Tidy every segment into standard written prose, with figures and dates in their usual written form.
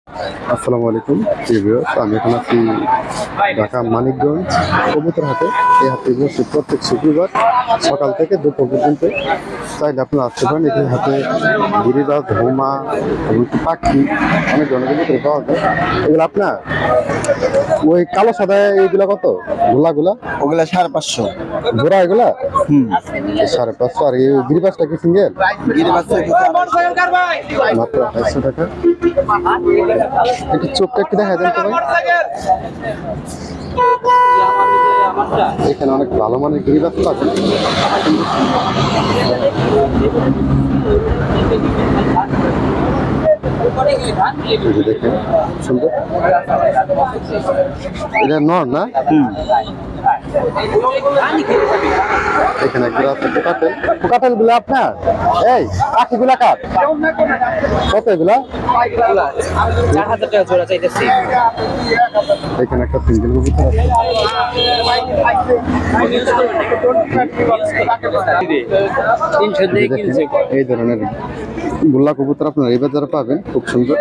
আসসালামু আলাইকুম ভিউয়ার্স, আমি এখন আছি ঢাকা মানিকগঞ্জ কবুতর হাটে। এই হাটে বসে প্রত্যেক শুক্রবার সকাল থেকে দুপুর পর্যন্ত। চাইলে আপনারা আসতে পারেন। এখানে হাতে গিরিবাজ, হোমা এমনকি পাখি অনেক ধরনের কবুতর পাওয়া যায়। এগুলো আপনার ওই কালো সাদা এইগুলা কত গোলাগুলা? ওগুলা 550। জোড়া এগুলা 550। আর এই গিরিবাজটা কি সিঙ্গেল? মাত্র 500 টাকা। একটু চোখটা একটু দেখা দেন তো ভাই। এখানে অনেক ভালো মানের গিরিবাজ পাবেন। দেখেন সুন্দর, এটা নর না? এখানে একটা আছে পোকাটেল। পোকাটেল গুলো আপনার? এই পাখিগুলা কার? কত এগুলা? 4000 টাকা জোড়া চাইতেছি। এখানে একটা সিঙ্গেল কবুতর আছে। এই ধরনের গোল্লা কবুতর আপনার এই বাজারে পাবেন, খুব সুন্দর।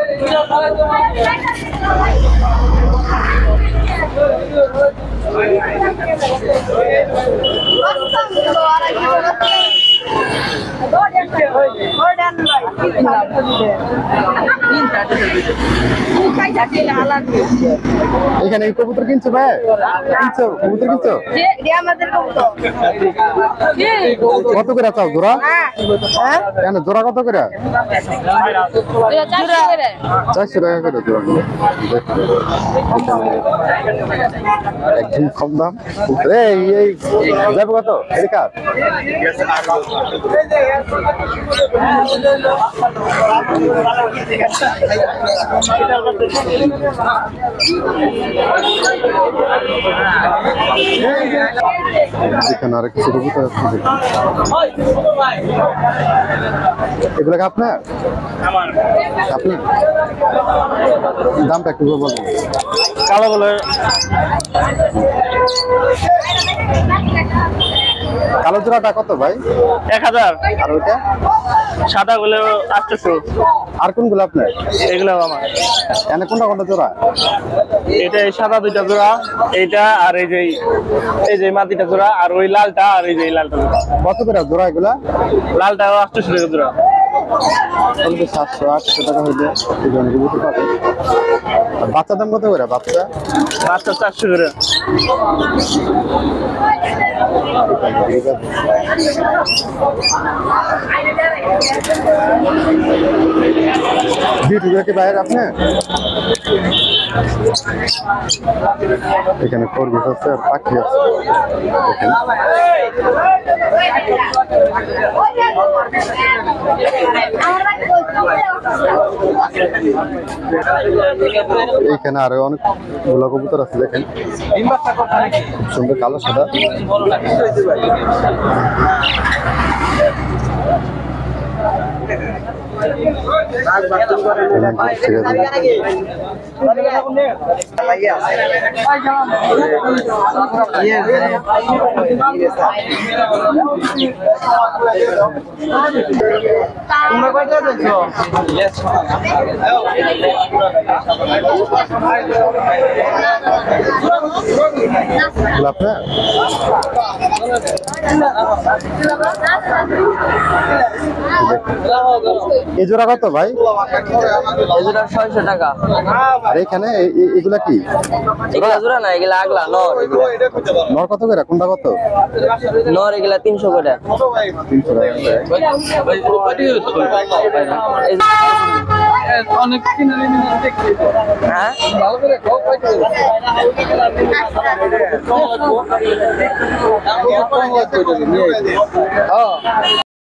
এখানে এই কবুতর কিনছো ভাই? কিনছো কবুতর কিনছো? কত করে চাও জোড়া? কেন জোড়া কত করে? 400 টাকা করে জোড়া। একদম কম দাম। এই এই যাবে কত? এদিকে এখানে আরেক কিছু কবুতর আছে। এগুলো আপনার? আপনার দামটা একটু বলুন। কালো বলে কালো জোড়াটা কত ভাই? 1000। আর ওইটা সাদা গুলো 800। আর কোনগুলো আপনার? এগুলো আমার। এনে কোনটা কোনটা জোড়া? এটা এই সাদা দুইটা জোড়া, এইটা আর এই যে মাটিটা জোড়া, আর ওই লালটা আর এই যে লালটা জোড়া। কত করে জোড়া এগুলা? লালটা 800 টাকা জোড়া। 700-800 টাকা হইলে এই ধরনের কবুতর পাবে। আর বাচ্চা দাম কত করে? বাচ্চা 400 করে। কি বাইরে আপনি? এখানে খরগোশ আছে আর পাখি আছে। এখানে আরো অনেক গোলা কবুতর আছে। দেখেন খুব সুন্দর কালো সাদা। এই জোড়া কত ভাই? এই জোড়া 600 টাকা। আর এখানে এগুলা কি? এগুলা জোড়া না, এগুলা আগলা নর। নর কত করে? কোনটা কত? নর এগুলা 300 করে। 300 অনেক হ্যাঁ ভালো করে খাও পাইতে।